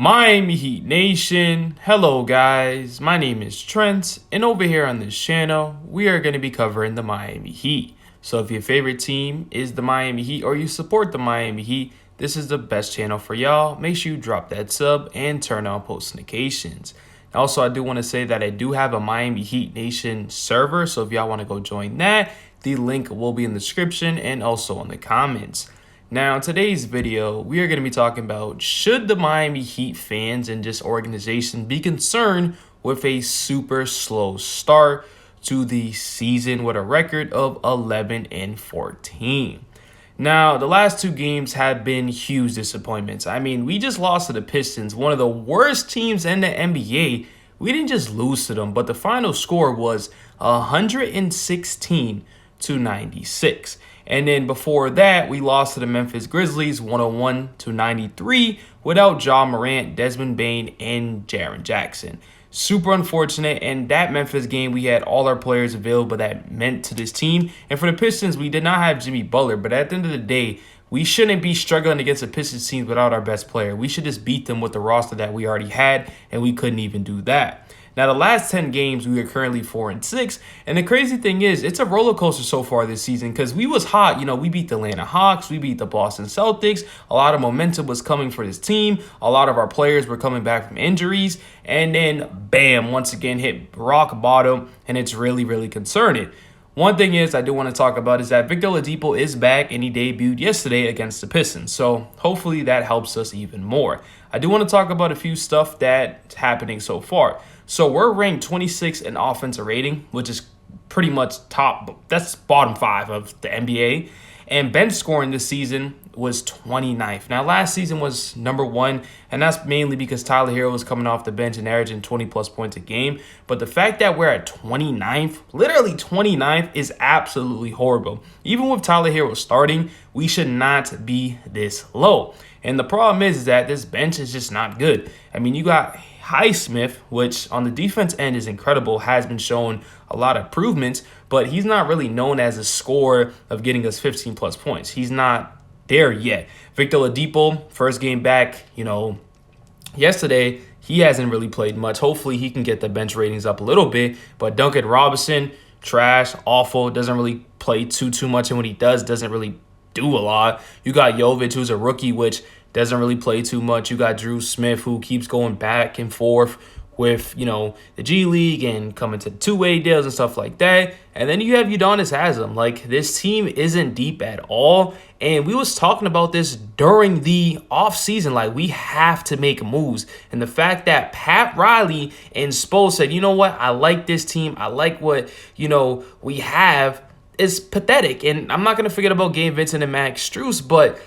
Miami Heat Nation, hello guys, my name is Trent, and over here on this channel, we are going to be covering the Miami Heat. So if your favorite team is the Miami Heat or you support the Miami Heat, this is the best channel for y'all. Make sure you drop that sub and turn on post notifications. Also, I do want to say that I do have a Miami Heat Nation server, so if y'all want to go join that, the link will be in the description and also in the comments. Now, in today's video, we are going to be talking about should the Miami Heat fans and just organization be concerned with a super slow start to the season with a record of 11-14. Now, the last two games have been huge disappointments. I mean, we just lost to the Pistons, one of the worst teams in the NBA. We didn't just lose to them, but the final score was 116-96. And then before that, we lost to the Memphis Grizzlies 101-93 without Ja Morant, Desmond Bane, and Jaren Jackson. Super unfortunate. And that Memphis game, we had all our players available that meant to this team. And for the Pistons, we did not have Jimmy Butler. But at the end of the day, we shouldn't be struggling against the Pistons team without our best player. We should just beat them with the roster that we already had, and we couldn't even do that. Now, the last 10 games, we are currently 4-6. And the crazy thing is, it's a roller coaster so far this season because we was hot. You know, we beat the Atlanta Hawks. We beat the Boston Celtics. A lot of momentum was coming for this team. A lot of our players were coming back from injuries. And then, bam, once again, hit rock bottom. And it's really, really concerning. One thing is I do want to talk about is that Victor Oladipo is back and he debuted yesterday against the Pistons. So hopefully that helps us even more. I do want to talk about a few stuff that's happening so far. So we're ranked 26 in offensive rating, which is pretty much top. That's bottom 5 of the NBA. And bench scoring this season was 29th. Now, last season was number 1, and that's mainly because Tyler Herro was coming off the bench and averaging 20-plus points a game. But the fact that we're at 29th, literally 29th, is absolutely horrible. Even with Tyler Herro starting, we should not be this low. And the problem is that this bench is just not good. I mean, you got Highsmith, which on the defense end is incredible, has been showing a lot of improvements, but he's not really known as a scorer of getting us 15-plus points. He's not there yet. Victor Oladipo, first game back, yesterday, he hasn't really played much. Hopefully, he can get the bench ratings up a little bit, but Duncan Robinson, trash, awful, doesn't really play too much, and when he doesn't really do a lot. You got Jovic, who's a rookie, which doesn't really play too much. You got Drew Smith, who keeps going back and forth with, the G League and coming to two-way deals and stuff like that. And then you have Udonis Haslem. Like, this team isn't deep at all. And we was talking about this during the offseason. Like, we have to make moves. And the fact that Pat Riley and Spo said, you know what, I like this team. I like what, we have, is pathetic. And I'm not going to forget about Gabe Vincent and Max Strus, but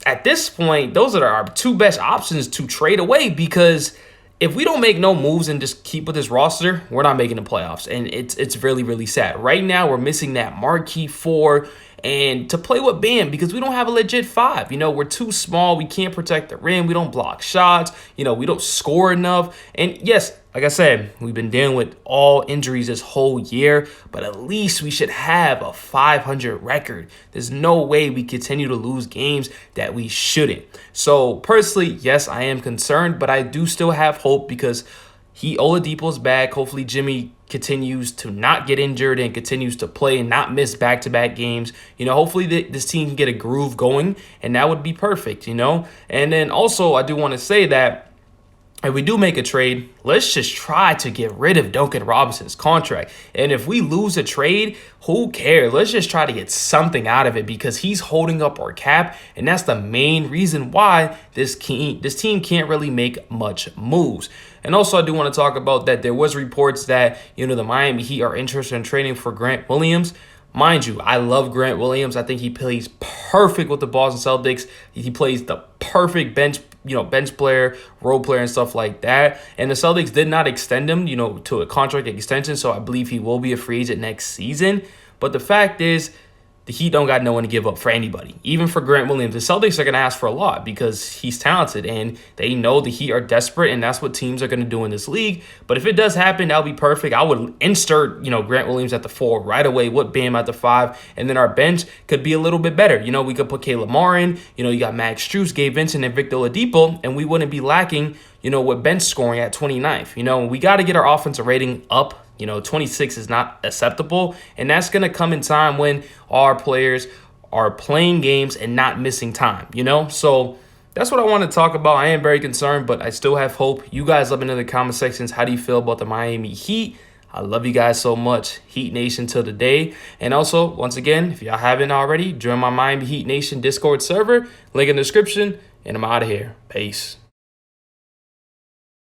at this point, those are our two best options to trade away, because if we don't make no moves and just keep with this roster, we're not making the playoffs. And it's really, really sad. Right now, we're missing that marquee 4 and to play with Bam, because we don't have a legit 5. We're too small. We can't protect the rim. We don't block shots. We don't score enough. And yes, like I said, we've been dealing with all injuries this whole year, but at least we should have a 500 record. There's no way we continue to lose games that we shouldn't. So personally, yes, I am concerned, but I do still have hope because Oladipo's back. Hopefully Jimmy continues to not get injured and continues to play and not miss back-to-back games. Hopefully this team can get a groove going, and that would be perfect, And then also I do want to say that if we do make a trade, let's just try to get rid of Duncan Robinson's contract. And if we lose a trade, who cares? Let's just try to get something out of it, because he's holding up our cap. And that's the main reason why this team can't really make much moves. And also, I do want to talk about that there was reports that, the Miami Heat are interested in trading for Grant Williams. Mind you, I love Grant Williams. I think he plays perfect with the Boston Celtics. He plays the perfect bench player, role player, and stuff like that. And the Celtics did not extend him, to a contract extension, so I believe he will be a free agent next season. But the fact is, the Heat don't got no one to give up for anybody, even for Grant Williams. The Celtics are going to ask for a lot because he's talented and they know the Heat are desperate, and that's what teams are going to do in this league. But if it does happen, that'll be perfect. I would insert, Grant Williams at the 4 right away with Bam at the 5, and then our bench could be a little bit better. We could put Caleb Marr in. You got Max Strus, Gabe Vincent, and Victor Oladipo, and we wouldn't be lacking, with bench scoring at 29th. We got to get our offensive rating up. 26 is not acceptable, and that's going to come in time when our players are playing games and not missing time, So that's what I want to talk about. I am very concerned, but I still have hope. You guys let me know in the comment sections. How do you feel about the Miami Heat? I love you guys so much. Heat Nation till the day. And also, once again, if y'all haven't already, join my Miami Heat Nation Discord server. Link in the description, and I'm out of here. Peace.